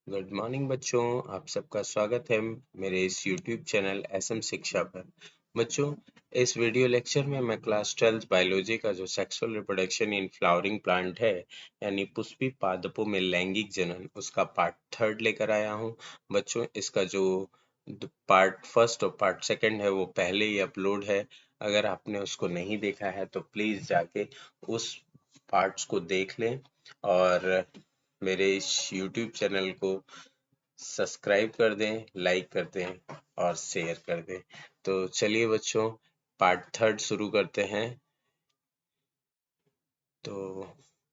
Good morning बच्चों, आप सबका स्वागत है मेरे इस यूट्यूब चैनल एसएम शिक्षा पर। बच्चों, इस वीडियो लेक्चर में मैं क्लास 12 बायोलॉजी का जो sexual reproduction in flowering plant है यानी पुष्पी पादपों में लैंगिक जनन, उसका पार्ट 3 लेकर आया हूँ। बच्चों, इसका जो पार्ट फर्स्ट और पार्ट सेकंड है वो पहले ही अपलोड है। अगर आपने उसको नहीं देखा है तो प्लीज जाके उस पार्ट्स को देख लें और मेरे इस YouTube चैनल को सब्सक्राइब कर दें, लाइक कर दें और शेयर कर दें। तो चलिए बच्चों, पार्ट 3 शुरू करते हैं। तो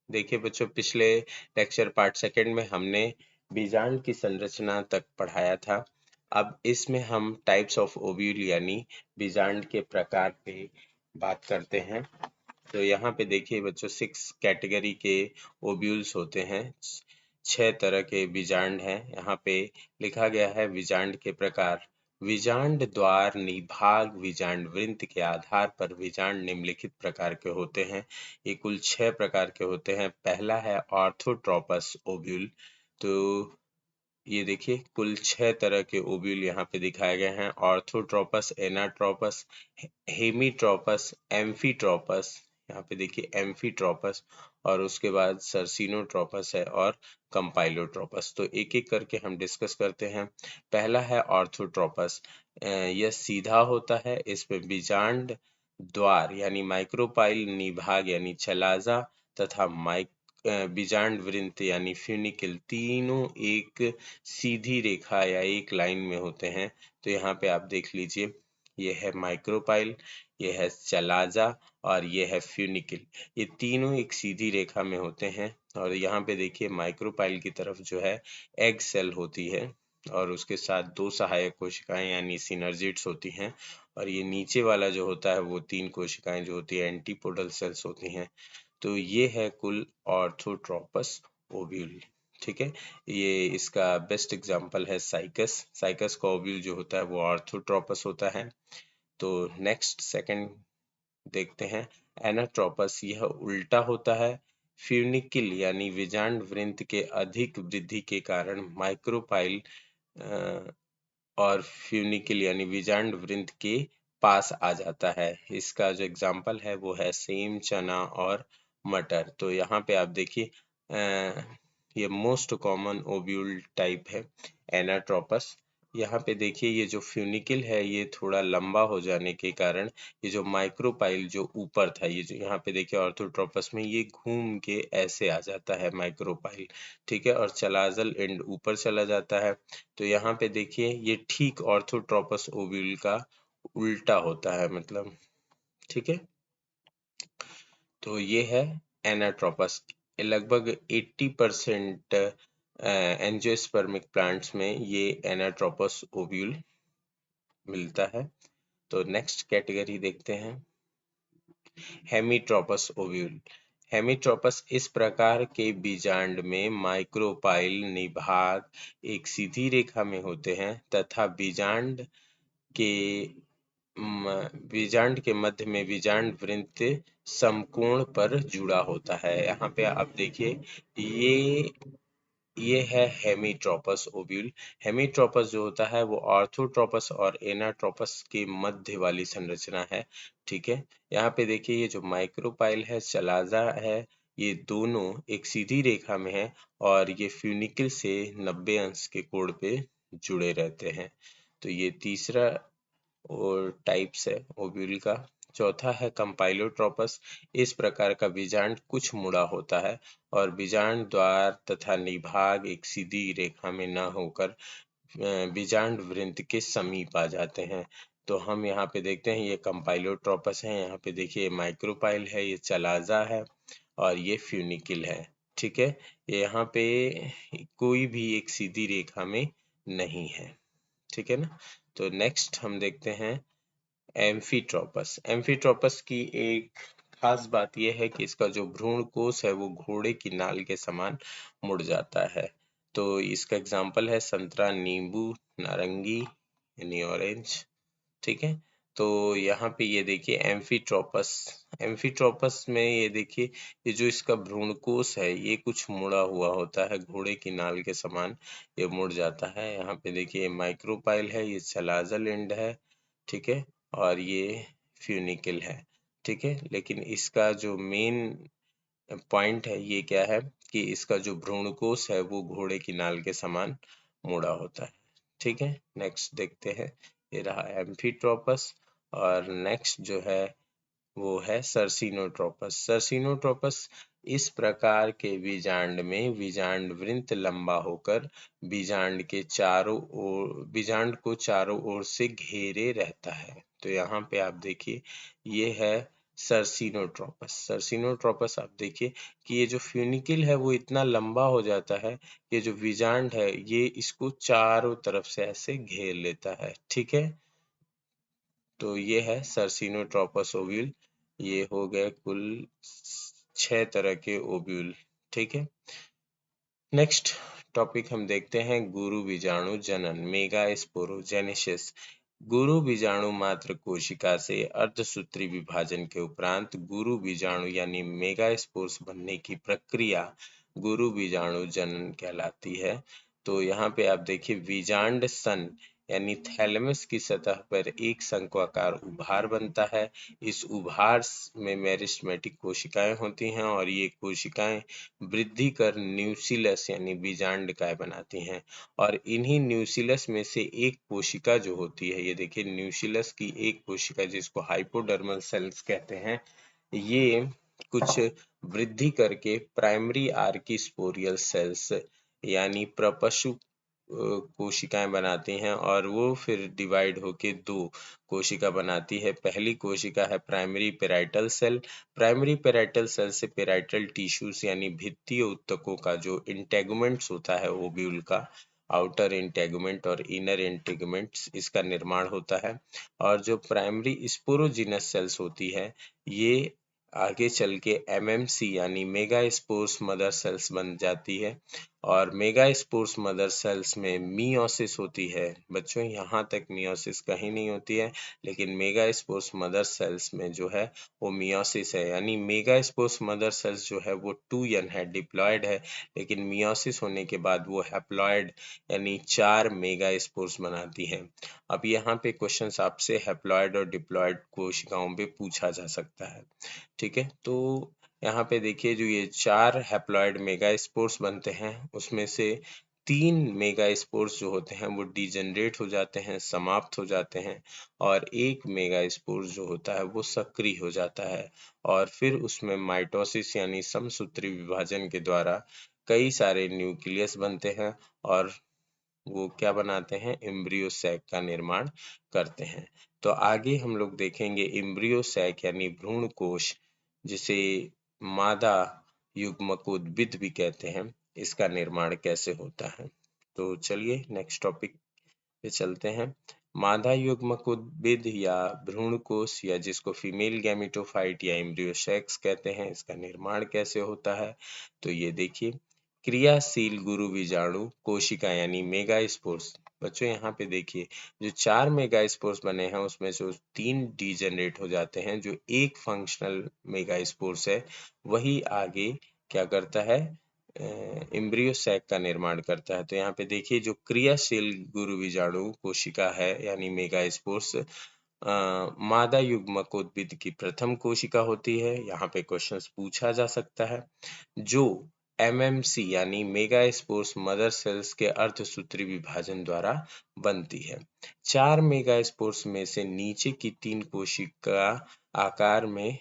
देखिए बच्चों, पिछले लेक्चर पार्ट सेकंड में हमने बीजांड की संरचना तक पढ़ाया था। अब इसमें हम टाइप्स ऑफ ओव्यूल यानी बीजांड के प्रकार पे बात करते हैं। तो यहाँ पे देखिए बच्चों, 6 कैटेगरी के ओव्यूल्स होते हैं। 6 तरह के बीजांड हैं। यहाँ पे लिखा गया है बीजांड के प्रकार। बीजांड द्वार निभाग बीजांड वृंत के आधार पर बीजांड निम्नलिखित प्रकार के होते हैं। ये कुल 6 प्रकार के होते हैं। पहला है ऑर्थोट्रोपस ओव्यूल। तो ये देखिए कुल 6 तरह के ओव्यूल यहाँ पे दिखाए गए हैं। ऑर्थोट्रोपस, एनाट्रोपस, हेमीट्रोपस, एम्फीट्रोपस, यहाँ पे देखिए एम्फीट्रोपस, और उसके बाद सर्सिनोट्रोपस है और कंपाइलोट्रोपस। तो एक एक करके हम डिस्कस करते हैं। पहला है ऑर्थोट्रोपस। यह सीधा होता है। इसमें बीजांड द्वार यानी माइक्रोपाइल, निभाग यानी चलाजा तथा बीजांड वृंत यानी फ्यूनिकल तीनों एक सीधी रेखा या एक लाइन में होते हैं। तो यहाँ पे आप देख लीजिए, ये है माइक्रोपाइल, ये है चलाजा और ये है फ्यूनिकल। ये तीनों एक सीधी रेखा में होते हैं। और यहाँ पे देखिए माइक्रोपाइल की तरफ जो है एग सेल होती है और उसके साथ 2 सहायक कोशिकाएं यानी सिनर्जिड्स होती हैं। और ये नीचे वाला जो होता है वो 3 कोशिकाएं जो होती है एंटीपोडल सेल्स होती हैं। तो ये है कुल ऑर्थोट्रोपस ओव्यूल। ठीक है, ये इसका बेस्ट एग्जांपल है साइकस। साइकस का ओव्यूल जो होता है वो ऑर्थोट्रोपस होता है। तो नेक्स्ट सेकंड देखते हैं, एनाट्रोपस। यह उल्टा होता है। फ्यूनिकिल यानी बीजांड वृंत के अधिक वृद्धि के कारण माइक्रोपाइल और फ्यूनिकिल यानी बीजांड वृंत के पास आ जाता है। इसका जो एग्जाम्पल है वो है सेम, चना और मटर। तो यहाँ पे आप देखिए ये मोस्ट कॉमन ओव्यूल टाइप है एनाट्रोपस। यहाँ पे देखिए ये जो फ्यूनिकिल है ये थोड़ा लंबा हो जाने के कारण ये जो माइक्रोपाइल जो ऊपर था, ये जो यहाँ पे देखिए ऑर्थोट्रोपस में ये घूम के ऐसे आ जाता है माइक्रोपाइल। ठीक है, और चलाजल एंड ऊपर चला जाता है। तो यहाँ पे देखिए ये ठीक ऑर्थोट्रोपस ओव्यूल का उल्टा होता है, मतलब। ठीक है, तो ये है एनाट्रोपस। लगभग 80% एंजियोस्पर्मिक प्लांट्स में ये एनाट्रोपस ओव्यूल मिलता है। तो नेक्स्ट कैटेगरी देखते हैं, हेमीट्रोपस ओव्यूल। हेमीट्रोपस इस प्रकार के बीजांड में माइक्रोपाइल निभाग एक सीधी रेखा में होते हैं तथा के बीजांड के मध्य में बीजांड वृंत समकोण पर जुड़ा होता है। यहाँ पे आप देखिए ये है हेमीट्रोपस ओव्यूल। हेमीट्रोपस जो होता है वो ऑर्थोट्रोपस और एनाट्रोपस के मध्य वाली संरचना है। ठीक है, यहाँ पे देखिए ये जो माइक्रोपाइल है, चलाजा है, ये दोनों एक सीधी रेखा में है और ये फ्यूनिकल से 90 अंश के कोण पे जुड़े रहते हैं। तो ये तीसरा और टाइप्स है ओव्यूल का। चौथा है कंपाइलोट्रोपस। इस प्रकार का बीजांड कुछ मुड़ा होता है और बीजांड द्वार तथा निभाग एक सीधी रेखा में न होकर बीजांड वृंत के समीप आ जाते हैं। तो हम यहाँ पे देखते हैं ये कंपाइलोट्रोपस है। यहाँ पे देखिए माइक्रोपाइल है, ये चलाजा है और ये फ्यूनिकिल है। ठीक है, ये यहाँ पे कोई भी एक सीधी रेखा में नहीं है। ठीक है ना। तो नेक्स्ट हम देखते हैं एम्फीट्रोपस। एम्फीट्रोपस की एक खास बात यह है कि इसका जो भ्रूण कोश है वो घोड़े की नाल के समान मुड़ जाता है। तो इसका एग्जाम्पल है संतरा, नींबू, नारंगी यानी ऑरेंज। ठीक है, तो यहाँ पे ये देखिए एम्फीट्रोपस, एम्फीट्रोपस में ये देखिए ये जो इसका भ्रूणकोश है ये कुछ मुड़ा हुआ होता है, घोड़े की नाल के समान ये मुड़ जाता है। यहाँ पे देखिए माइक्रोपाइल है, ये चलाजल एंड है, ठीक है, और ये फ्यूनिकल है, ठीक है। लेकिन इसका जो मेन पॉइंट है ये क्या है कि इसका जो भ्रूणकोश है वो घोड़े की नाल के समान मुड़ा होता है, ठीक है। नेक्स्ट देखते हैं, ये रहा एम्फीट्रोपस। और नेक्स्ट जो है वो है सर्सिनोट्रोपस। सर्सिनोट्रोपस इस प्रकार के बीजांड में बीजांड वृंत लंबा होकर बीजांड के चारों ओर, बीजांड को चारों ओर से घेरे रहता है। तो यहाँ पे आप देखिए ये है सर्सिनोट्रोपस। सर्सिनोट्रोपस आप देखिए कि ये जो फ्यूनिकल है वो इतना लंबा हो जाता है, ये जो बीजांड है ये इसको चारों तरफ से ऐसे घेर लेता है, ठीक है। तो ये है सर्सिनोट्रोपस ओव्यूल। ये हो गए कुल 6 तरह के ओव्यूल, ठीक है। नेक्स्ट टॉपिक हम देखते हैं गुरु बीजाणु जनन, मेगास्पोरोजेनेसिस। गुरु बीजाणु मात्र कोशिका से अर्धसूत्री विभाजन के उपरांत गुरु बीजाणु यानी मेगास्पोर्स बनने की प्रक्रिया गुरु बीजाणु जनन कहलाती है। तो यहाँ पे आप देखिए बीजांड सन यानी थैलेमस की सतह पर एक शंक्वाकार उभार बनता है। इस उभार में मेरिस्टेमेटिक कोशिकाएं होती हैं और ये कोशिकाएं वृद्धि कर न्यूसिलस यानी बीजांडकाय बनाती हैं। और इन्हीं न्यूसिलस में से एक कोशिका जो होती है, ये देखिए न्यूसिलस की एक कोशिका जिसको हाइपोडर्मल सेल्स कहते हैं, ये कुछ वृद्धि करके प्राइमरी आर्किस्पोरियल सेल्स यानी प्रपशु कोशिकाएं बनाती हैं और वो फिर डिवाइड होके दो कोशिका बनाती है। पहली कोशिका है primary parietal cell. Primary parietal cell से पेराइटल टिश्यूज यानी भित्तीय ऊतकों का जो इंटेगुमेंट्स होता है ओव्यूल का, आउटर इंटेगुमेंट और इनर इंटेगुमेंट्स, इसका निर्माण होता है। और जो प्राइमरी स्पोरोजिनस सेल्स होती है ये आगे चल के एमएमसी यानी मेगा स्पोर्स मदर सेल्स बन जाती है। और मेगा स्पोर्स मदर सेल्स में मियोसिस होती है। बच्चों यहाँ तक मियोसिस कहीं नहीं होती है, लेकिन मेगा स्पोर्स मदर सेल्स में जो है वो मियोसिस है। यानी मेगा स्पोर्स मदर सेल्स जो है वो 2n है, डिप्लॉयड है, लेकिन मियोसिस होने के बाद वो हैप्लॉयड यानी 4 मेगा स्पोर्स बनाती है। अब यहाँ पे क्वेश्चंस आपसे हैप्लॉयड और डिप्लॉयड कोशिकाओं पे पूछा जा सकता है, ठीक है। तो यहाँ पे देखिए जो ये 4 हैप्लॉयड मेगा स्पोर्स बनते हैं उसमें से 3 मेगा स्पोर्स जो होते हैं वो डिजेनरेट हो जाते हैं, समाप्त हो जाते हैं, और एक मेगा स्पोर्स जो होता है वो सक्रिय हो जाता है। और फिर उसमें माइटोसिस यानी समसूत्री विभाजन के द्वारा कई सारे न्यूक्लियस बनते हैं और वो क्या बनाते हैं, एम्ब्रियो सैक का निर्माण करते हैं। तो आगे हम लोग देखेंगे एम्ब्रियो सैक यानी भ्रूण कोश, जिसे मादा युग्मकोद्भिद भी कहते हैं, इसका निर्माण कैसे होता है। तो चलिए नेक्स्ट टॉपिक पे चलते हैं। मादा युग्मकोद्भिद या भ्रूणकोश या जिसको फीमेल गैमेटोफाइट या एम्ब्रियो सैक्स कहते हैं, इसका निर्माण कैसे होता है। तो ये देखिए क्रियाशील गुरु बीजाणु कोशिका यानी मेगास्पोर्स। बच्चों यहाँ पे देखिए जो 4 मेगास्पोर्स बने हैं उसमें से 3 डीजेनरेट हो जाते हैं। जो एक फंक्शनल मेगास्पोर्स है वही आगे क्या करता है, एम्ब्रियो सैक का निर्माण करता है। तो यहाँ पे देखिए जो क्रियाशील गुरु बीजाणु कोशिका है यानी मेगास्पोर्स मादा युग्मकोद्भिद की प्रथम कोशिका होती है। यहाँ पे क्वेश्चंस पूछा जा सकता है। जो एमएमसी यानी मेगा स्पोर्स मदर सेल्स के अर्धसूत्री विभाजन द्वारा बनती है। 4 मेगा स्पोर्स में से नीचे की 3 कोशिका आकार में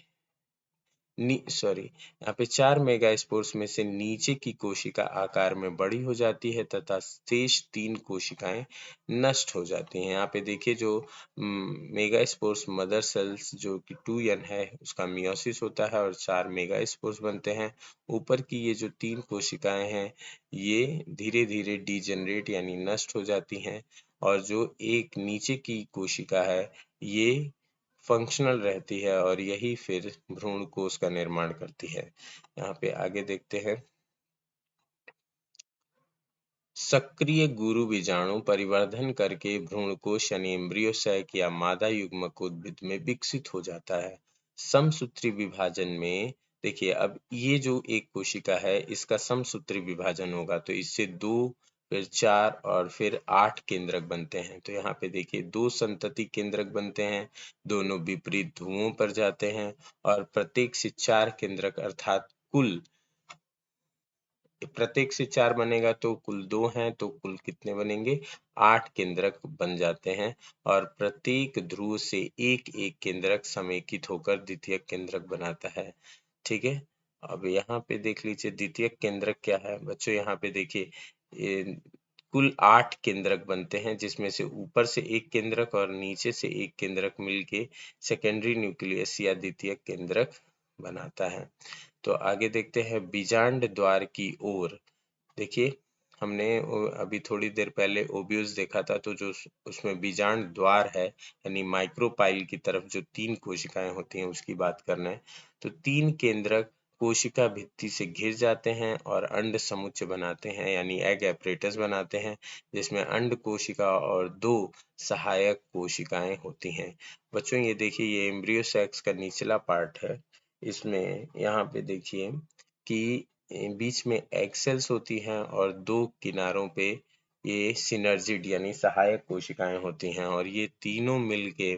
यहाँ पे 4 मेगा स्पोर्स में से नीचे की कोशिका आकार में बड़ी हो जाती है तथा शेष 3 कोशिकाएं नष्ट हो जाती हैं। यहाँ पे देखिए जो मेगा स्पोर्स मदर सेल्स जो कि 2n है उसका मियोसिस होता है और 4 मेगा स्पोर्स बनते हैं। ऊपर की ये जो 3 कोशिकाएं हैं ये धीरे धीरे डिजेनरेट यानी नष्ट हो जाती हैं, और जो एक नीचे की कोशिका है ये फंक्शनल रहती है और यही फिर भ्रूण कोश का निर्माण करती है। यहाँ पे आगे देखते हैं सक्रिय गुरु बीजाणु परिवर्धन करके भ्रूणकोश यानी एम्ब्रियो सैक या मादा युग्मक उद्भिद में विकसित हो जाता है। समसूत्री विभाजन में देखिए, अब ये जो एक कोशिका है इसका समसूत्री विभाजन होगा तो इससे 2, फिर 4 और फिर 8 केंद्रक बनते हैं। तो यहाँ पे देखिए 2 संतति केंद्रक बनते हैं, दोनों विपरीत ध्रुवों पर जाते हैं और प्रत्येक से 4 केंद्रक अर्थात कुल प्रत्येक से 4 बनेगा तो कुल 2 हैं, तो कुल कितने बनेंगे? 8 केंद्रक बन जाते हैं और प्रत्येक ध्रुव से एक एक केंद्रक समेकित होकर द्वितीयक केंद्रक बनाता है। ठीक है, अब यहाँ पे देख लीजिए द्वितीयक केंद्रक क्या है बच्चों। यहाँ पे देखिए कुल 8 केंद्रक बनते हैं जिसमें से ऊपर से एक केंद्रक और नीचे से एक केंद्रक मिलके सेकेंडरी न्यूक्लियस या द्वितीयक केंद्रक बनाता है। तो आगे देखते हैं बीजांड द्वार की ओर। देखिए, हमने अभी थोड़ी देर पहले ओव्यूल्स देखा था, तो जो उसमें बीजांड द्वार है यानी माइक्रोपाइल की तरफ जो 3 कोशिकाएं होती हैं उसकी बात करना है। तो 3 केंद्रक कोशिका भित्ति से घिर जाते हैं और अंड समुच्चय बनाते हैं यानी एग एपरेटस बनाते हैं, जिसमें अंड कोशिका और 2 सहायक कोशिकाएं होती हैं। बच्चों ये देखिए, ये एम्ब्रियो सेक्स का निचला पार्ट है। इसमें यहाँ पे देखिए कि बीच में एग सेल्स होती हैं और 2 किनारों पे ये सिनर्जिड यानी सहायक कोशिकाएं होती हैं और ये तीनों मिलके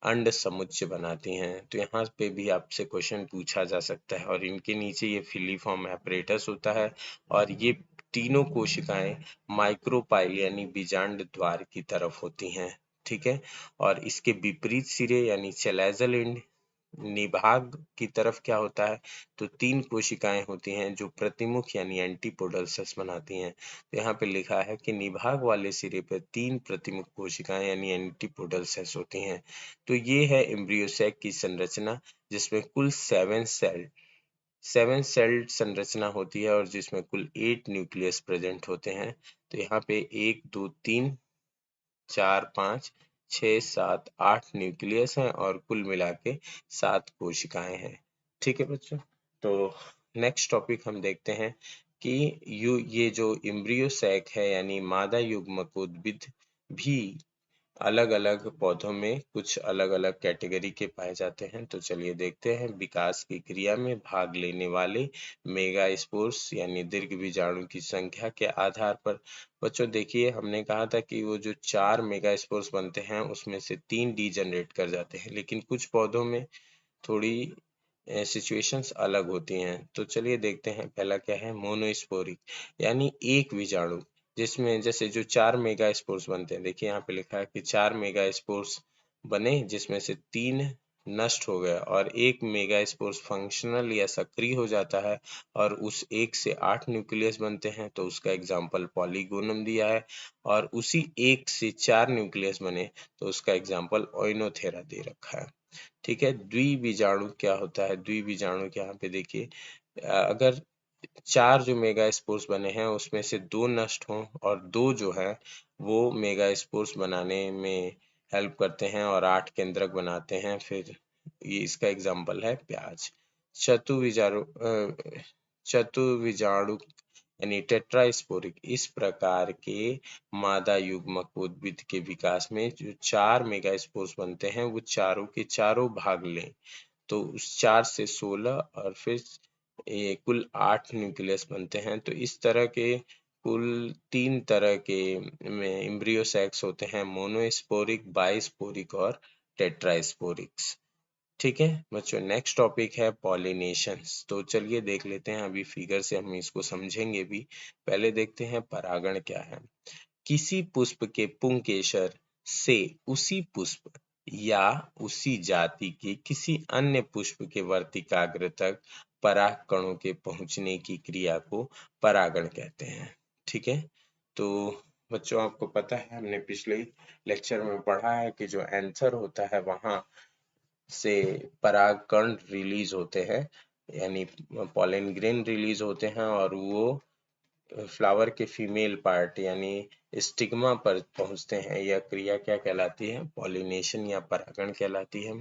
अंड समुच्चय बनाती हैं। तो यहाँ पे भी आपसे क्वेश्चन पूछा जा सकता है और इनके नीचे ये फिलीफॉर्म एपरेटस होता है और ये तीनों कोशिकाएं माइक्रोपाइल यानी बीजांड द्वार की तरफ होती हैं। ठीक है, और इसके विपरीत सिरे यानी चैलेजल एंड निभाग की तरफ क्या होता है, तो 3 कोशिकाएं होती हैं जो प्रतिमुख यानी एंटीपोडल सेल्स बनाती हैं। तो यहाँ पे लिखा है कि निभाग वाले सिरे पर 3 प्रतिमुख कोशिकाएं यानी एंटीपोडल सेल्स होती हैं। तो ये है एम्ब्रियो सैक की संरचना, जिसमें कुल 7 सेल संरचना होती है और जिसमें कुल 8 न्यूक्लियस प्रेजेंट होते हैं। तो यहाँ पे 1 2 3 4 5 6 7 8 न्यूक्लियस हैं और कुल मिला के 7 कोशिकाएं हैं। ठीक है बच्चों, तो नेक्स्ट टॉपिक हम देखते हैं कि ये जो एम्ब्रियो सैक है यानी मादा युग्मक उद्भिद भी अलग अलग पौधों में कुछ अलग अलग कैटेगरी के पाए जाते हैं। तो चलिए देखते हैं। विकास की क्रिया में भाग लेने वाले मेगास्पोर्स यानी दीर्घ बीजाणु की संख्या के आधार पर। बच्चों देखिए, हमने कहा था कि वो जो 4 मेगास्पोर्स बनते हैं उसमें से 3 डीजनरेट कर जाते हैं, लेकिन कुछ पौधों में थोड़ी सिचुएशंस अलग होती हैं। तो चलिए देखते हैं। पहला क्या है, मोनोस्पोरिक यानी एक बीजाणु, जिसमें जैसे जो 4 मेगा स्पोर्स बनते हैं। देखिए यहाँ पे लिखा है कि 4 मेगा स्पोर्स बने जिसमें से 3 नष्ट हो गए और एक मेगा स्पोर्स फंक्शनल या सक्रिय हो जाता है और उस एक से 8 न्यूक्लियस बनते हैं, तो उसका एग्जाम्पल पॉलीगोनम दिया है। और उसी एक से 4 न्यूक्लियस बने तो उसका एग्जाम्पल ओइनोथेरा दे रखा है। ठीक है, द्विबीजाणु क्या होता है? द्विबीजाणु के यहाँ पे देखिए, अगर 4 जो मेगा स्पोर्स बने हैं उसमें से 2 नष्ट हों और 2 जो है वो मेगा स्पोर्स बनाने में हेल्प करते हैं और 8 केंद्रक बनाते हैं, फिर ये इसका एग्जाम्पल है प्याज। चतुर्विजाणु यानी टेट्रास्पोरिक, इस प्रकार के मादा युग्मक उद्भिद के विकास में जो 4 मेगा स्पोर्स बनते हैं वो चारों के चारों भाग लें तो उस 4 से 16 और फिर ये कुल 8 न्यूक्लियस बनते हैं। तो इस तरह के कुल 3 तरह के में एम्ब्रियो सैक्स होते हैं, मोनोस्पोरिक, बाइस्पोरिक और टेट्रास्पोरिक्स। ठीक है बच्चों, नेक्स्ट टॉपिक है पॉलिनेशंस। तो चलिए देख लेते हैं, अभी फिगर से हम इसको समझेंगे भी। पहले देखते हैं परागण क्या है। किसी पुष्प के पुंकेसर से उसी पुष्प या उसी जाति के किसी अन्य पुष्प के वर्तिकाग्र तक पराग कणों के पहुंचने की क्रिया को परागण कहते हैं। ठीक है, तो बच्चों आपको पता है, हमने पिछले लेक्चर में पढ़ा है कि जो एंथर होता है वहां से परागकण रिलीज होते हैं यानी पॉलन ग्रेन रिलीज होते हैं और वो फ्लावर के फीमेल पार्ट यानी स्टिग्मा पर पहुंचते हैं। यह क्रिया क्या कहलाती है? पॉलिनेशन या परागण कहलाती है।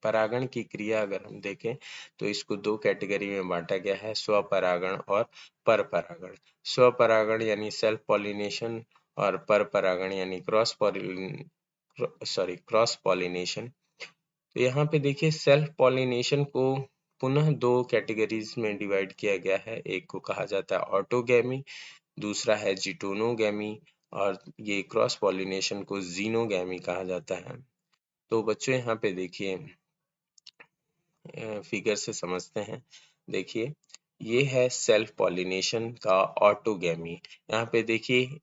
परागण की क्रिया अगर हम देखें तो इसको दो कैटेगरी में बांटा गया है, स्वपरागण और परपरागण। स्वपरागण यानी सेल्फ पॉलिनेशन और परपरागण यानी क्रॉस पॉलिनेशन। तो यहाँ पे देखिए सेल्फ पॉलिनेशन को पुनः दो कैटेगरीज में डिवाइड किया गया है। एक को कहा जाता है ऑटोगैमी, दूसरा है जिटोनोगैमी, और ये क्रॉस पॉलिनेशन को जीनोगैमी कहा जाता है। तो बच्चों यहाँ पे देखिए फिगर से समझते हैं। देखिए ये है सेल्फ पॉलिनेशन का ऑटोगैमी। यहाँ पे देखिए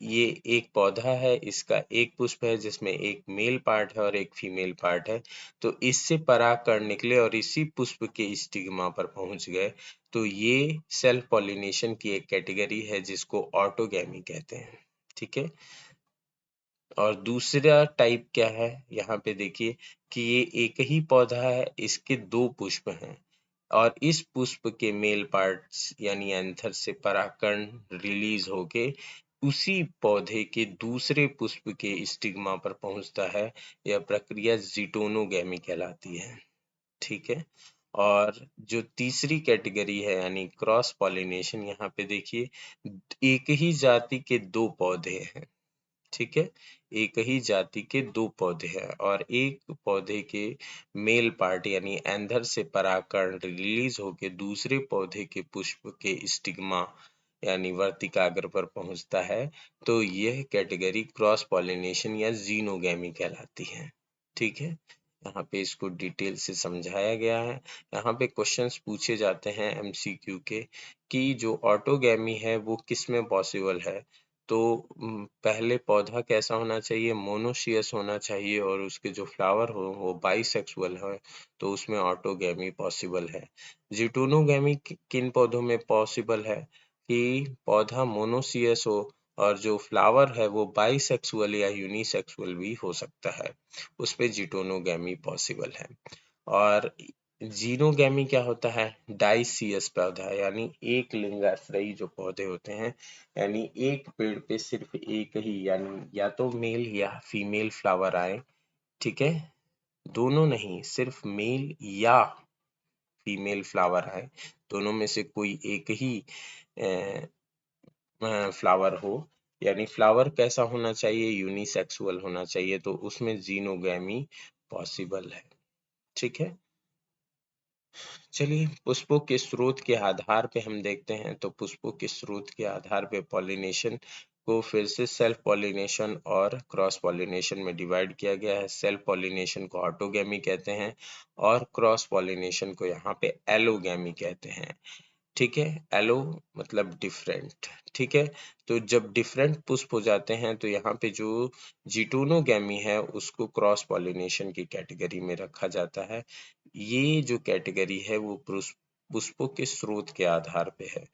ये एक पौधा है, इसका एक पुष्प है जिसमें एक मेल पार्ट है और एक फीमेल पार्ट है। तो इससे परागकण निकले और इसी पुष्प के स्टिग्मा पर पहुंच गए। तो ये सेल्फ पॉलिनेशन की एक कैटेगरी है जिसको ऑटोगैमी कहते हैं। ठीक है। और दूसरा टाइप क्या है, यहाँ पे देखिए कि ये एक ही पौधा है, इसके दो पुष्प हैं और इस पुष्प के मेल पार्ट्स यानी एंथर से परागकण रिलीज होके उसी पौधे के दूसरे पुष्प के स्टिग्मा पर पहुंचता है। यह प्रक्रिया जिटोनोगैमी कहलाती है। ठीक है। और जो तीसरी कैटेगरी है यानी क्रॉस पॉलिनेशन, यहाँ पे देखिए एक ही जाति के दो पौधे हैं। ठीक है। एक ही जाति के दो पौधे हैं और एक पौधे के मेल पार्ट यानी एंथर से परागकण रिलीज होके दूसरे पौधे के पुष्प के स्टिग्मा यानी वर्तिकाग्र पर पहुंचता है। तो यह कैटेगरी क्रॉस पॉलिनेशन या जीनोगैमी कहलाती है। ठीक है। यहाँ पे इसको डिटेल से समझाया गया है। यहाँ पे क्वेश्चंस पूछे जाते हैं एमसीक्यू के कि जो ऑटोगैमी है वो किस में पॉसिबल है। तो पहले पौधा कैसा होना चाहिए, मोनोसियस होना चाहिए और उसके जो फ्लावर हो वो बाइसेक्सुअल है, तो उसमें ऑटोगैमी पॉसिबल है। जिटोनोगैमी किन पौधों में पॉसिबल है कि पौधा मोनोसियस हो और जो फ्लावर है वो बाइसेक्सुअल या यूनिसेक्सुअल भी हो सकता है, उस पे जिटोनोगैमी पॉसिबल है। और जीनोगैमी क्या होता है, डाइसियस पौधा यानी एक लिंगाश्रयी जो पौधे होते हैं, यानी एक पेड़ पे सिर्फ एक ही यानी या तो मेल या फीमेल फ्लावर आए। ठीक है। दोनों नहीं, सिर्फ मेल या फीमेल फ्लावर आए, दोनों में से कोई एक ही फ्लावर हो, यानी फ्लावर कैसा होना चाहिए, यूनिसेक्सुअल होना चाहिए, तो उसमें जीनोगैमी पॉसिबल है। ठीक है। चलिए पुष्पों के स्रोत के आधार पे हम देखते हैं। तो पुष्पों के स्रोत के आधार पे पॉलिनेशन को फिर से सेल्फ पॉलिनेशन और क्रॉस पॉलिनेशन में डिवाइड किया गया है। सेल्फ पॉलिनेशन को ऑटोगैमी कहते हैं और क्रॉस पॉलिनेशन को यहाँ पे एलोगैमी कहते हैं। ठीक है। एलो मतलब डिफरेंट। ठीक है। तो जब डिफरेंट पुष्प हो जाते हैं तो यहाँ पे जो जिटोनोगैमी है उसको क्रॉस पॉलिनेशन की कैटेगरी में रखा जाता है। ये जो कैटेगरी है वो पुष्पों के स्रोत के आधार पे है।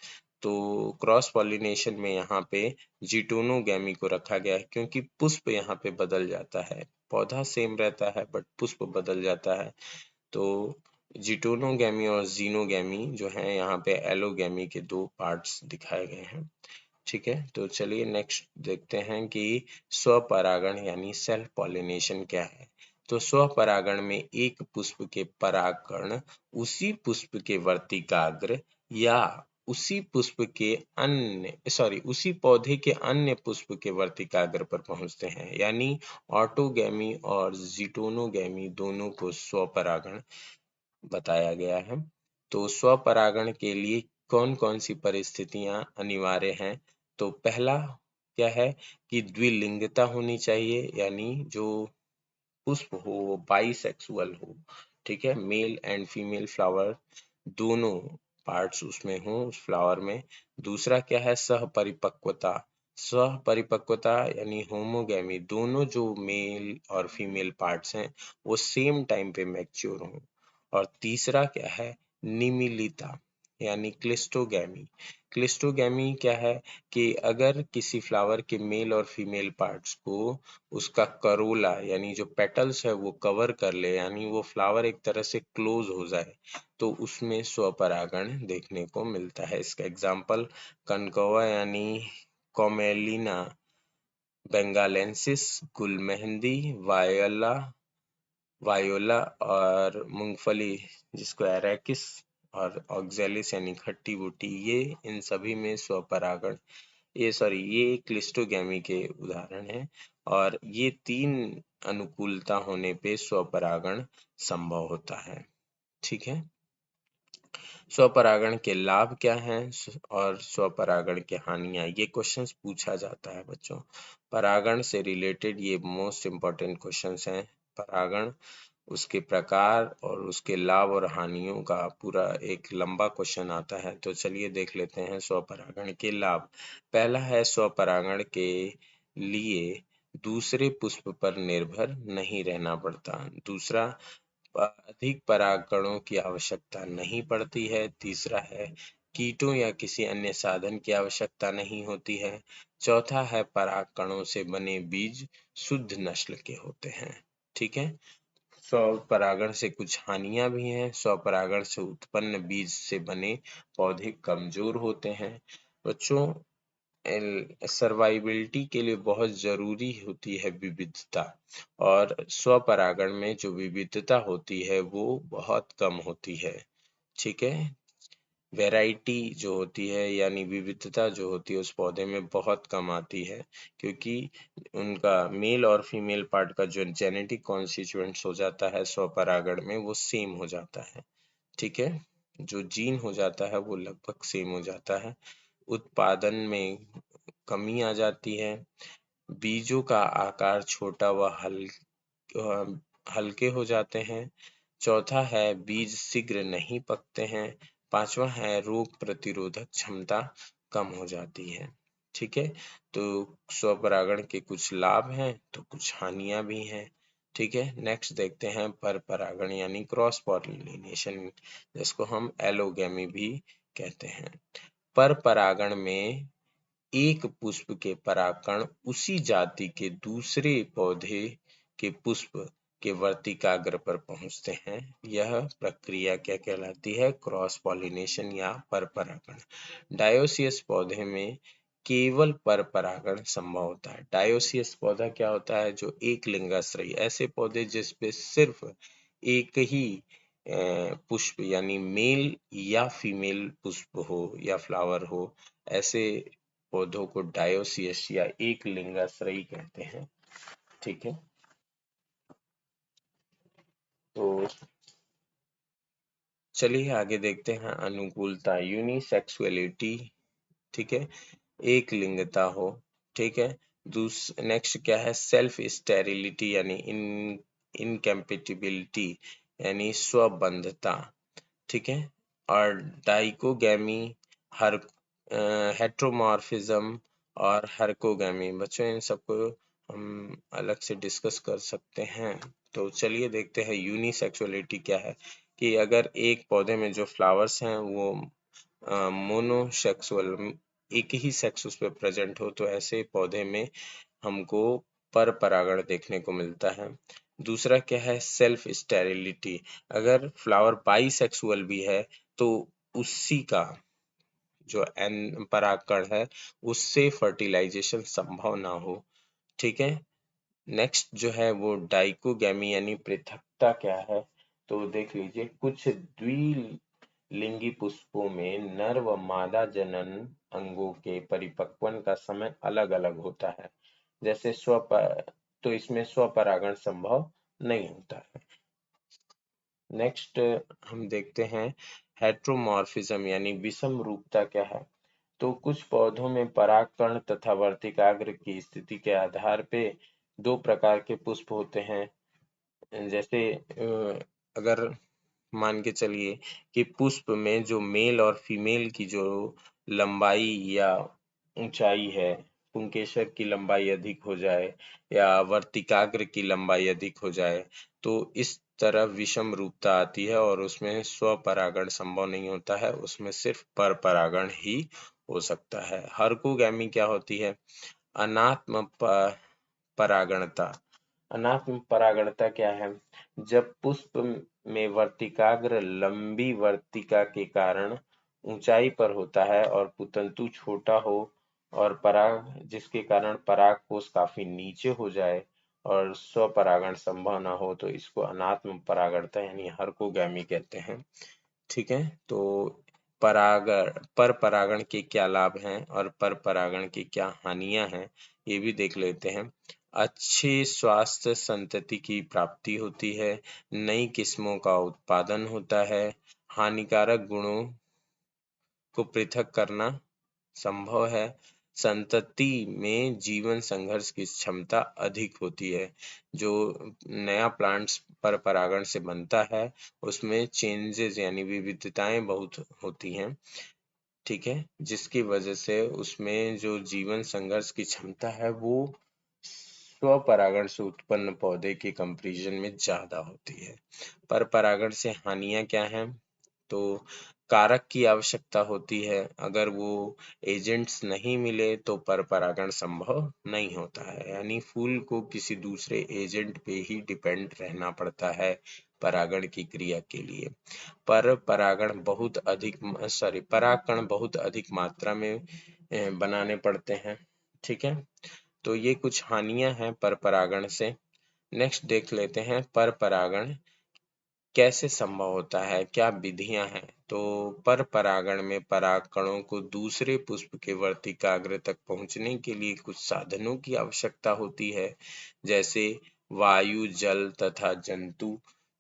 तो क्रॉस पॉलिनेशन में यहाँ पे जिटोनोगैमी को रखा गया है क्योंकि पुष्प यहाँ पे बदल जाता है, पौधा सेम रहता है बट पुष्प बदल जाता है। तो जिटोनोगैमी और जीनोगैमी जो है यहाँ पे एलोगैमी के दो पार्ट्स दिखाए गए हैं। ठीक है। तो चलिए नेक्स्ट देखते हैं कि स्वपरागण यानी सेल्फ पॉलिनेशन क्या है। तो स्वपरागण में एक पुष्प के परागकण उसी पुष्प के वर्तिकाग्र या उसी पौधे के अन्य पुष्प के वर्तिकाग्र पर पहुंचते हैं, यानी ऑटोगैमी और जिटोनोगैमी दोनों को स्वपरागण बताया गया है। तो स्वपरागण के लिए कौन कौन सी परिस्थितियां अनिवार्य हैं। तो पहला क्या है कि द्विलिंगता होनी चाहिए, यानी जो पुष्प हो वो बाइसेक्सुअल हो। ठीक है। मेल एंड फीमेल फ्लावर दोनों पार्ट्स उसमें हो उस फ्लावर में। दूसरा क्या है, सहपरिपक्वता। सहपरिपक्वता यानी होमोगैमी, दोनों जो मेल और फीमेल पार्ट्स हैं वो सेम टाइम पे मैच्योर हों। और तीसरा क्या है, निमिलिता यानी क्लिस्टोगैमी। क्लिस्टोगैमी क्या है कि अगर किसी फ्लावर के मेल और फीमेल पार्ट्स को उसका करोला यानी जो पेटल्स है वो कवर कर ले, यानी वो फ्लावर एक तरह से क्लोज हो जाए, तो उसमें स्वपरागण देखने को मिलता है। इसका एग्जाम्पल कनकौवा यानी कॉमेलिना बेंगालेंसिस, गुलमेहंदी, वायला वायोला और मूंगफली जिसको एरेकिस और ऑक्जेलिस यानी खट्टी बूटी, ये इन सभी में स्वपरागण, ये क्लिस्टोगैमी के उदाहरण हैं और ये 3 अनुकूलता होने पे स्वपरागण संभव होता है। ठीक है, स्वपरागण के लाभ क्या हैं और स्वपरागण की हानियां, ये क्वेश्चंस पूछा जाता है बच्चों। परागण से रिलेटेड ये मोस्ट इम्पोर्टेंट क्वेश्चंस हैं। परागण, उसके प्रकार और उसके लाभ और हानियों का पूरा एक लंबा क्वेश्चन आता है। तो चलिए देख लेते हैं स्वपरागण के लाभ। पहला है, स्वपरागण के लिए दूसरे पुष्प पर निर्भर नहीं रहना पड़ता। दूसरा, अधिक परागकणों की आवश्यकता नहीं पड़ती है। तीसरा है, कीटों या किसी अन्य साधन की आवश्यकता नहीं होती है। चौथा है, परागकणों से बने बीज शुद्ध नस्ल के होते हैं। ठीक है, स्वपरागण से कुछ हानियां भी हैं। स्वपरागण से उत्पन्न बीज से बने पौधे कमजोर होते हैं। बच्चों, सर्वाइबिलिटी के लिए बहुत जरूरी होती है विविधता, और स्वपरागण में जो विविधता होती है वो बहुत कम होती है। ठीक है, वैरायटी जो होती है यानी विविधता जो होती है उस पौधे में बहुत कम आती है, क्योंकि उनका मेल और फीमेल पार्ट का जो जेनेटिक कॉन्स्टिट्यूएंट्स हो जाता है स्वपरागण में वो सेम हो जाता है। ठीक है, जो जीन हो जाता है वो लगभग सेम हो जाता है। उत्पादन में कमी आ जाती है। बीजों का आकार छोटा व हल्के हो जाते हैं। चौथा है, बीज शीघ्र नहीं पकते हैं। पांचवा है, रोग प्रतिरोधक क्षमता कम हो जाती है। ठीक है, तो स्वपरागण के कुछ लाभ हैं तो कुछ हानियां भी हैं। ठीक है, नेक्स्ट देखते हैं पर परागण यानी क्रॉस पॉलिनेशन, जिसको हम एलोगैमी भी कहते हैं। पर परागण में एक पुष्प के परागकण उसी जाति के दूसरे पौधे के पुष्प के वर्तिकाग्र पर पहुंचते हैं। यह प्रक्रिया क्या कहलाती है? क्रॉस पॉलिनेशन या पर परागण। डायोसियस पौधे में केवल पर परागण संभव होता है। डायोसियस पौधा क्या होता है? जो एक लिंगाश्रयी, ऐसे पौधे जिसपे सिर्फ एक ही पुष्प यानी मेल या फीमेल पुष्प हो या फ्लावर हो, ऐसे पौधों को डायोसियस या एक लिंगाश्रयी कहते हैं। ठीक है, तो चलिए आगे देखते हैं अनुकूलता, यूनिसेक्सुअलिटी। ठीक है, एक लिंगता हो। ठीक है, नेक्स्ट क्या है? सेल्फ स्टेरिलिटी यानी इनकम्पेटिबिलिटी यानी स्वबंधता। ठीक है, और डाइकोगैमी, हर हेट्रोमॉर्फिज्म और हर्कोगैमी। बच्चों, इन सबको हम अलग से डिस्कस कर सकते हैं। तो चलिए देखते हैं यूनिसेक्सुअलिटी क्या है, कि अगर एक पौधे में जो फ्लावर्स हैं वो मोनोसेक्सुअल, एक ही सेक्स उस पर प्रेजेंट हो, तो ऐसे पौधे में हमको पर परागण देखने को मिलता है। दूसरा क्या है? सेल्फ स्टेरिलिटी, अगर फ्लावर बाईसेक्सुअल भी है तो उसी का जो एन परागकण है उससे फर्टिलाइजेशन संभव ना हो। ठीक है, नेक्स्ट जो है वो डाइकोगैमी यानी पृथकता क्या है? तो देख लीजिए, कुछ द्विलिंगी पुष्पों में नर व मादा जनन अंगों के परिपक्वन का समय अलग अलग होता है। जैसे तो इसमें स्वपरागण संभव नहीं होता है। नेक्स्ट हम देखते हैं हेट्रोमॉर्फिज्म यानी विषम रूपता क्या है? तो कुछ पौधों में परागकण तथा वर्तिकाग्र की स्थिति के आधार पे दो प्रकार के पुष्प होते हैं। जैसे अगर मान के चलिए कि पुष्प में जो मेल और फीमेल की जो लंबाई या ऊंचाई है, पुंकेसर की लंबाई अधिक हो जाए या वर्तिकाग्र की लंबाई अधिक हो जाए, तो इस तरह विषम रूपता आती है और उसमें स्वपरागण संभव नहीं होता है, उसमें सिर्फ पर परागण ही हो सकता है। हर्कोगैमी क्या होती है? अनात्म परागणता। अनात्म परागणता क्या है? जब पुष्प में वर्तिकाग्र लंबी वर्तिका के कारण ऊंचाई पर होता है और पुतंतु छोटा हो और पराग जिसके कारण पराग कोष काफी नीचे हो जाए, और स्वपरागण संभव ना हो तो इसको अनात्म परागणता यानी हर्कोगैमी कहते हैं। ठीक है, तो परागण पर परागण के क्या लाभ हैं और पर परागण की क्या हानियां हैं ये भी देख लेते हैं। अच्छी स्वास्थ्य संतति की प्राप्ति होती है, नई किस्मों का उत्पादन होता है, हानिकारक गुणों को पृथक करना संभव है, संतति में जीवन संघर्ष की क्षमता अधिक होती है। जो नया प्लांट्स पर परागण से बनता है उसमें चेंजेस यानी विविधताएं बहुत होती हैं। ठीक है, जिसकी वजह से उसमें जो जीवन संघर्ष की क्षमता है वो स्वपरागण से उत्पन्न पौधे के कंपैरिजन में ज्यादा होती है। पर परागण से हानियां क्या हैं? तो कारक की आवश्यकता होती है, अगर वो एजेंट्स नहीं मिले तो पर परागण संभव नहीं होता है, यानी फूल को किसी दूसरे एजेंट पे ही डिपेंड रहना पड़ता है परागण की क्रिया के लिए। पर परागण बहुत अधिक परागकण बहुत अधिक मात्रा में बनाने पड़ते हैं। ठीक है, तो ये कुछ हानियां हैं पर परागण से। नेक्स्ट देख लेते हैं पर परागण कैसे संभव होता है, क्या विधियां हैं? तो पर परागण में परागकणों को दूसरे पुष्प के वर्तिकाग्र तक पहुंचने के लिए कुछ साधनों की आवश्यकता होती है, जैसे वायु, जल तथा जंतु।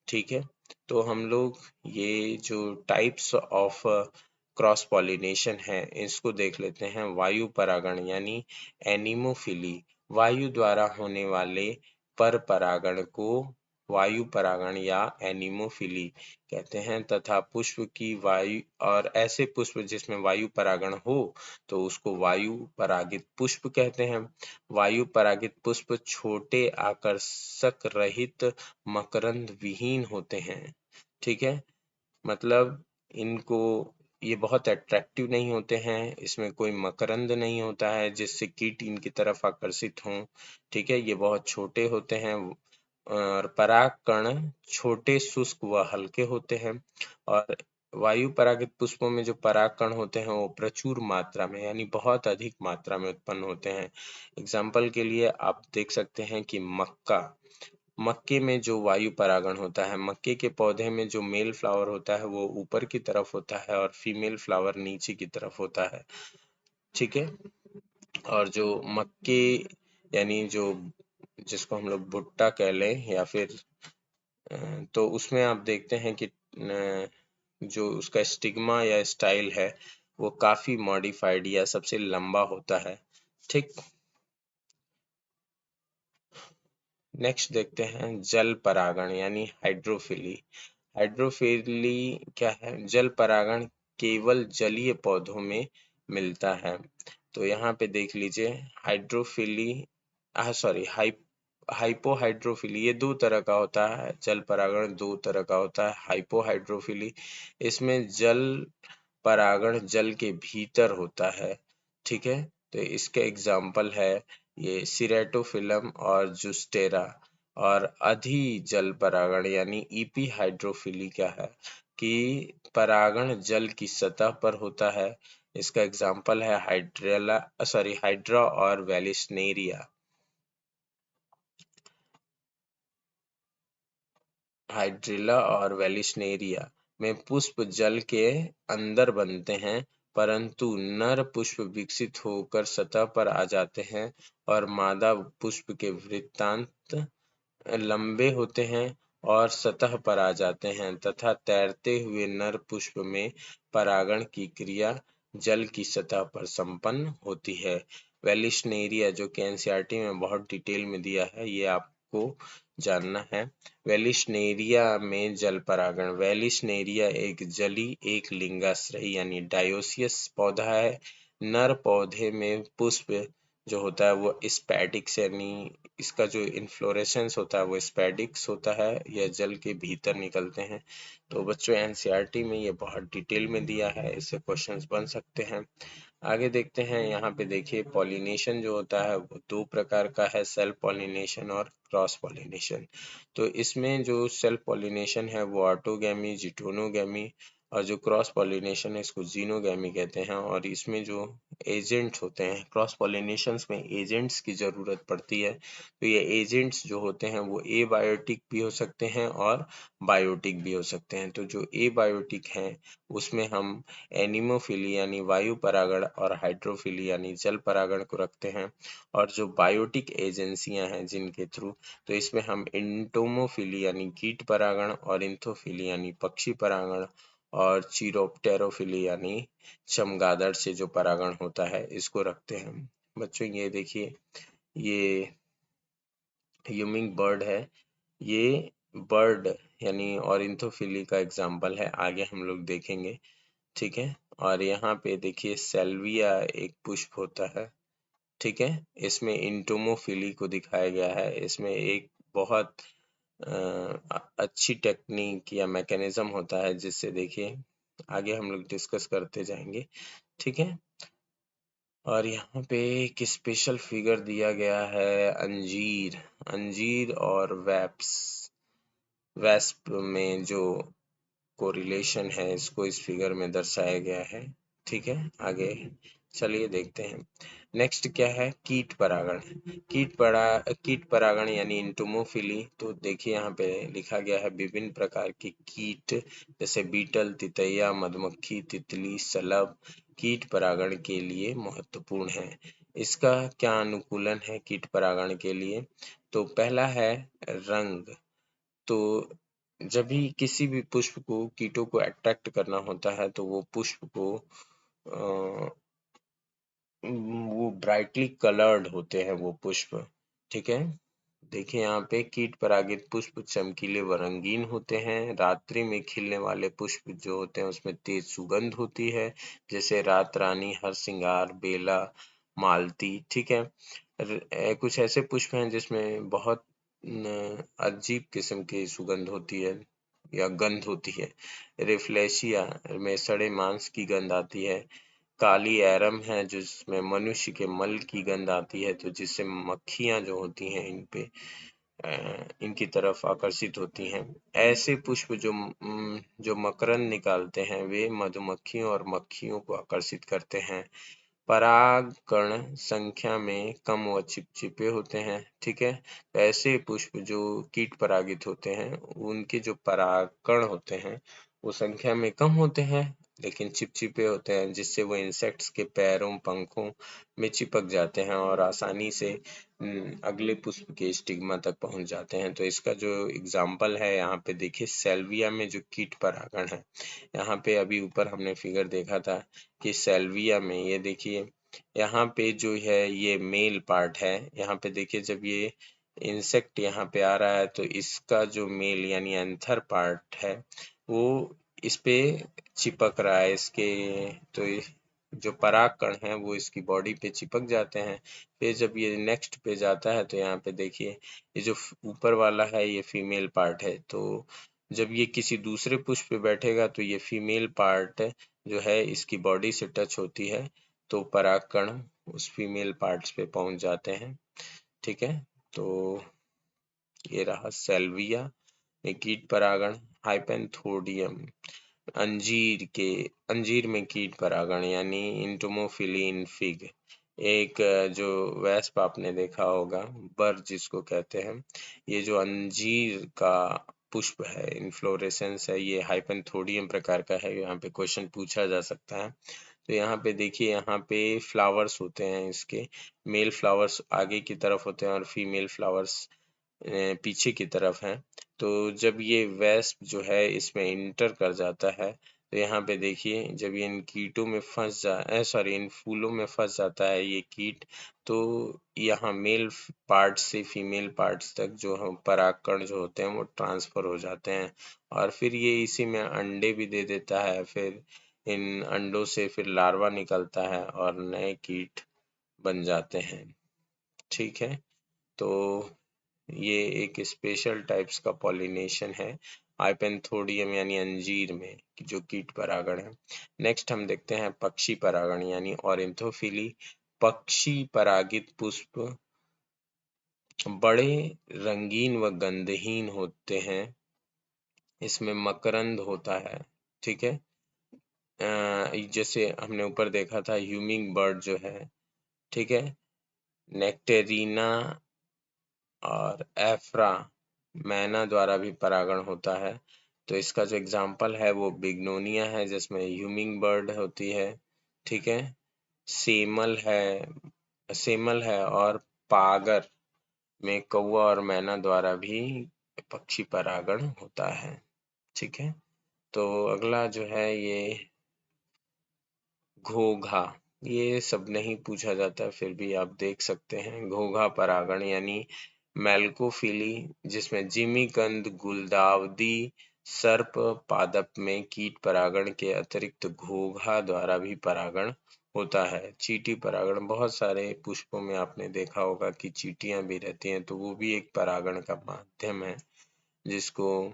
ठीक है, तो हम लोग ये जो टाइप्स ऑफ क्रॉस पॉलिनेशन है इसको देख लेते हैं। वायु परागण यानी एनिमोफिली, वायु द्वारा होने वाले पर परागण को वायु परागण या एनिमोफिली कहते हैं, तथा पुष्प की वायु और ऐसे पुष्प जिसमें वायु परागण हो तो उसको वायु परागित पुष्प कहते हैं। वायु परागित पुष्प छोटे आकर्षक रहित मकरंद विहीन होते हैं। ठीक है, मतलब इनको ये बहुत अट्रैक्टिव नहीं होते हैं, इसमें कोई मकरंद नहीं होता है जिससे कीट इनकी तरफ आकर्षित हों। ठीक है, ये बहुत छोटे होते हैं और पराग कण छोटे, शुष्क व हल्के होते हैं। और वायु परागित पुष्पों में जो पराग कण होते हैं वो प्रचुर मात्रा में यानी बहुत अधिक मात्रा में उत्पन्न होते हैं। एग्जाम्पल के लिए आप देख सकते हैं कि मक्के में जो वायु परागण होता है, मक्के के पौधे में जो मेल फ्लावर होता है वो ऊपर की तरफ होता है और फीमेल फ्लावर नीचे की तरफ होता है। ठीक है, और जो मक्के यानी जो जिसको हम लोग भुट्टा कह लें या फिर तो उसमें आप देखते हैं कि जो उसका स्टिग्मा या स्टाइल है वो काफी मॉडिफाइड या सबसे लंबा होता है। ठीक, नेक्स्ट देखते हैं जल परागण यानी हाइड्रोफिली। हाइड्रोफिली क्या है? जल परागण केवल जलीय पौधों में मिलता है। तो यहाँ पे देख लीजिए हाइड्रोफिली सॉरी हाइपोहाइड्रोफिली, ये दो तरह का होता है। जल परागण दो तरह का होता है। हाइपोहाइड्रोफिली, इसमें जल परागण जल के भीतर होता है। ठीक है, तो इसके एग्जाम्पल है ये सिरेटोफिलम और जुस्टेरा। और अधि जल परागण यानी ईपी हाइड्रोफिली क्या है कि परागण जल की सतह पर होता है। इसका एग्जाम्पल है हाइड्रा और वेलिस्नेरिया। हाइड्रिला और वेलिस्नेरिया में पुष्प जल के अंदर बनते हैं, परंतु नर पुष्प विकसित होकर सतह पर आ जाते हैं और मादा पुष्प के वृत्तांत लंबे होते हैं और सतह पर आ जाते हैं तथा तैरते हुए नर पुष्प में परागण की क्रिया जल की सतह पर संपन्न होती है। वेलिस्नेरिया जो कि एनसीईआरटी में बहुत डिटेल में दिया है, ये आपको जानना है। वेलिस्नेरिया में जल परागण। वेलिस्नेरिया एक जली एक लिंगाश्रयी यानी डायोसियस पौधा है। नर पौधे में पुष्प जो होता है वो स्पैडिक्स यानी इसका जो इन्फ्लोरेसेंस होता है वो स्पैडिक्स होता है, यह जल के भीतर निकलते हैं। तो बच्चों एनसीईआरटी में ये बहुत डिटेल में दिया है, इससे क्वेश्चंस बन सकते हैं। आगे देखते हैं, यहाँ पे देखिए पॉलिनेशन जो होता है वो दो प्रकार का है, सेल्फ पॉलिनेशन और क्रॉस पॉलिनेशन। तो इसमें जो सेल्फ पॉलिनेशन है वो ऑटोगैमी, जिटोनोगैमी और जो क्रॉस पॉलिनेशन है इसको जीनोगैमी कहते हैं। और इसमें जो एजेंट होते हैं, क्रॉस पॉलिनेशंस में एजेंट्स की ज़रूरत पड़ती है, तो ये एजेंट्स जो होते हैं वो एबायोटिक भी हो सकते हैं और बायोटिक भी हो सकते हैं। तो जो एबायोटिक हैं उसमें हम एनिमोफिली यानी वायु परागण और हाइड्रोफिली यानी जल परागण को रखते हैं। और जो बायोटिक एजेंसियां हैं जिनके थ्रू, तो इसमें हम इंटोमोफिली यानी कीट परागण और इंथोफिली यानी पक्षी परागण और चीरोप्टेरोफिली यानी चमगादड़ से जो परागण होता है इसको रखते हैं। बच्चों ये देखिए, ये ह्यूमिंग बर्ड है, ये बर्ड यानी ऑरिंथोफिली का एग्जाम्पल है, आगे हम लोग देखेंगे। ठीक है, और यहाँ पे देखिए सेल्विया एक पुष्प होता है। ठीक है, इसमें इंटोमोफिली को दिखाया गया है। इसमें एक बहुत अच्छी टेक्निक या मैकेनिज्म होता है जिससे देखिए आगे हम लोग डिस्कस करते जाएंगे। ठीक है, और यहाँ पे एक स्पेशल फिगर दिया गया है अंजीर, अंजीर और वेस्प में जो कोरिलेशन है इसको इस फिगर में दर्शाया गया है। ठीक है, आगे चलिए देखते हैं। नेक्स्ट क्या है, कीट परागण। कीट परागण यानी इंटोमोफिली। तो देखिए यहाँ पे लिखा गया है विभिन्न प्रकार के कीट जैसे बीटल, तितैया, मधुमक्खी, तितली, शलभ कीट परागण के लिए महत्वपूर्ण है। इसका क्या अनुकूलन है कीट परागण के लिए? तो पहला है रंग। तो जब भी किसी भी पुष्प को कीटों को अट्रैक्ट करना होता है तो वो पुष्प को वो ब्राइटली कलर्ड होते हैं वो पुष्प। ठीक है, देखिए यहाँ पे कीट परागित पुष्प चमकीले व रंगीन होते हैं। रात्रि में खिलने वाले पुष्प जो होते हैं उसमें तेज सुगंध होती है, जैसे रात रानी, हरसिंगार, बेला, मालती। ठीक है, कुछ ऐसे पुष्प हैं जिसमें बहुत अजीब किस्म की सुगंध होती है या गंध होती है। रिफ्लेशिया में सड़े मांस की गंध आती है। काली एरम है जिसमें मनुष्य के मल की गंध आती है, तो जिससे मक्खियां जो होती हैं इन पे इनकी तरफ आकर्षित होती हैं। ऐसे पुष्प जो मकरंद निकालते हैं वे मधुमक्खियों और मक्खियों को आकर्षित करते हैं। परागकण संख्या में कम व चिपचिपे होते हैं। ठीक है, तो ऐसे पुष्प जो कीट परागित होते हैं उनके जो परागकण होते हैं वो संख्या में कम होते हैं लेकिन चिपचिपे होते हैं, जिससे वो इंसेक्ट्स के पैरों, पंखों में चिपक जाते हैं और आसानी से अगले पुष्प के स्टिग्मा तक पहुंच जाते हैं। तो इसका जो एग्जाम्पल है यहाँ पे देखिए, सेल्विया में जो कीट परागण है, यहाँ पे अभी ऊपर हमने फिगर देखा था कि सेल्विया में ये देखिए यहाँ पे जो है ये मेल पार्ट है। यहाँ पे देखिए जब ये इंसेक्ट यहाँ पे आ रहा है तो इसका जो मेल यानी एंथर पार्ट है वो इस पे चिपक रहा है इसके, तो जो पराग कण है वो इसकी बॉडी पे चिपक जाते हैं। फिर जब ये नेक्स्ट पे जाता है तो यहाँ पे देखिए ये जो ऊपर वाला है ये फीमेल पार्ट है, तो जब ये किसी दूसरे पुष्प पे बैठेगा तो ये फीमेल पार्ट जो है इसकी बॉडी से टच होती है तो परागकण उस फीमेल पार्ट्स पे पहुंच जाते हैं। ठीक है, तो ये रहा सेल्विया में कीट परागण। हाइपेंथोडियम अंजीर में कीट परागण यानी इंटोमोफिली इन फिग। एक जो वेस्प आपने देखा होगा, बर जिसको कहते हैं, ये जो अंजीर का पुष्प है, इन्फ्लोरेसेंस है, ये हाइपेंथोडियम प्रकार का है। यहाँ पे क्वेश्चन पूछा जा सकता है। तो यहाँ पे देखिए यहाँ पे फ्लावर्स होते हैं, इसके मेल फ्लावर्स आगे की तरफ होते हैं और फीमेल फ्लावर्स पीछे की तरफ है। तो जब ये वेस्प जो है इसमें इंटर कर जाता है तो यहाँ पे देखिए जब ये इन कीटों में इन फूलों में फंस जाता है ये कीट, तो यहाँ मेल पार्ट से फीमेल पार्ट्स तक जो हम परागकण जो होते हैं वो ट्रांसफर हो जाते हैं और फिर ये इसी में अंडे भी दे देता है। फिर इन अंडों से फिर लार्वा निकलता है और नए कीट बन जाते हैं। ठीक है, तो ये एक स्पेशल टाइप्स का पॉलिनेशन है हाइपेंथोडियम यानी अंजीर में जो कीट परागण है। नेक्स्ट हम देखते हैं पक्षी परागण यानी ऑरिंथोफिली। पक्षी परागित पुष्प बड़े रंगीन व गंधहीन होते हैं, इसमें मकरंद होता है। ठीक है, जैसे हमने ऊपर देखा था ह्यूमिंग बर्ड जो है, ठीक है, नेक्टेरिना और एफ्रा मैना द्वारा भी परागण होता है। तो इसका जो एग्जाम्पल है वो बिग्नोनिया है, जिसमें ह्यूमिंग बर्ड होती है, ठीक है। सेमल है और पागर में कौवा और मैना द्वारा भी पक्षी परागण होता है, ठीक है। तो अगला जो है ये घोघा, ये सब नहीं पूछा जाता फिर भी आप देख सकते हैं। घोघा परागण यानी मेलकोफिली, जिसमें जिमीकंद, गुलदाउदी, सर्प पादप में कीट परागण के अतिरिक्त घोघा द्वारा भी परागण होता है। चींटी परागण, बहुत सारे पुष्पों में आपने देखा होगा कि चींटियां भी रहती हैं, तो वो भी एक परागण का माध्यम है जिसको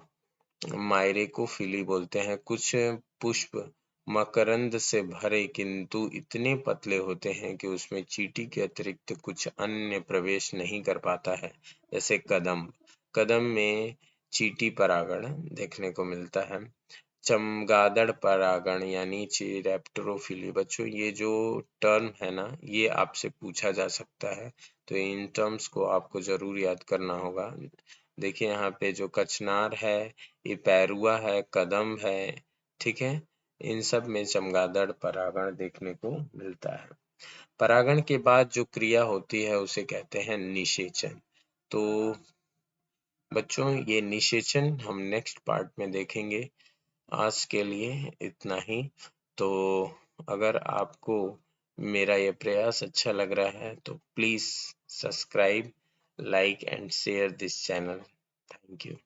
मायरेकोफिली बोलते हैं। कुछ पुष्प मकरंद से भरे किंतु इतने पतले होते हैं कि उसमें चींटी के अतिरिक्त कुछ अन्य प्रवेश नहीं कर पाता है, जैसे कदम में चींटी परागण देखने को मिलता है। चमगादड़ परागण यानी चिरैप्टरोफिली, बच्चों ये जो टर्म है ना, ये आपसे पूछा जा सकता है, तो इन टर्म्स को आपको जरूर याद करना होगा। देखिए यहाँ पे जो कचनार है, ये पैरुआ है, कदम है, ठीक है, इन सब में चमगादड़ परागण देखने को मिलता है। परागण के बाद जो क्रिया होती है उसे कहते हैं निषेचन। तो बच्चों ये निषेचन हम नेक्स्ट पार्ट में देखेंगे। आज के लिए इतना ही। तो अगर आपको मेरा ये प्रयास अच्छा लग रहा है तो please subscribe, like and share this channel. Thank you.